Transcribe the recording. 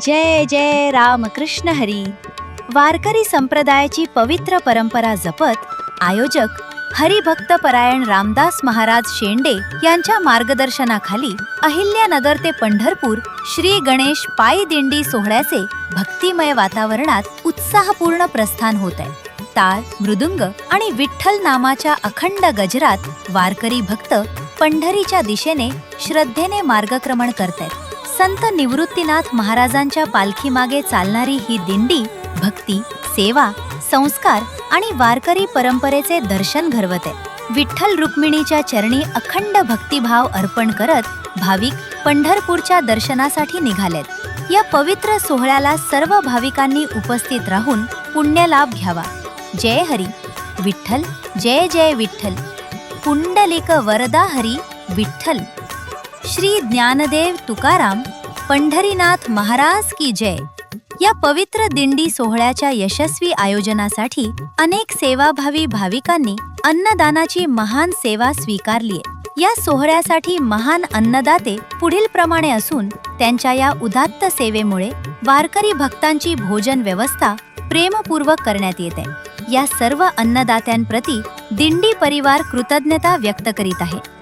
जय जय रामकृष्ण हरी. वारकरी संप्रदायाची पवित्र परंपरा जपत आयोजक हरिभक्त परायण रामदास महाराज शेंडे यांच्या मार्गदर्शनाखाली अहिल्यानगर ते पंढरपूर श्री गणेश पायी दिंडी सोहळ्याचे भक्तिमय वातावरणात उत्साहपूर्ण प्रस्थान होत आहे. टाळ, मृदुंग आणि विठ्ठल नामाच्या अखंड गजरात वारकरी भक्त पंढरीच्या दिशेने श्रद्धेने मार्गक्रमण करतायत. संत निवृत्तीनाथ महाराजांच्या पालखीमागे चालणारी ही दिंडी भक्ती, सेवा, संस्कार आणि वारकरी परंपरेचे दर्शन घडवते. विठ्ठल रुक्मिणीच्या चरणी अखंड भक्तिभाव अर्पण करत भाविक पंढरपूरच्या दर्शनासाठी निघालेत. या पवित्र सोहळ्याला सर्व भाविकांनी उपस्थित राहून पुण्यलाभ घ्यावा. जय हरी. विठ्ठल जय जय विठ्ठल. पुंडलिक वरदा हरी विठ्ठल. श्री ज्ञानदेव तुकाराम पंढरीनाथ महाराज की जय. या पवित्र दिंडी सोहळ्याच्या यशस्वी आयोजनासाठी अनेक सेवाभावी भाविकांनी अन्नदानाची महान सेवा स्वीकारली आहे. या सोहळ्यासाठी महान अन्नदाते पुढील प्रमाणे असून त्यांच्या या उदात्त सेवेमुळे वारकरी भक्तांची भोजन व्यवस्था प्रेमपूर्वक करण्यात येते. या सर्व अन्नदात्यांप्रती दिंडी परिवार कृतज्ञता व्यक्त करीत आहे.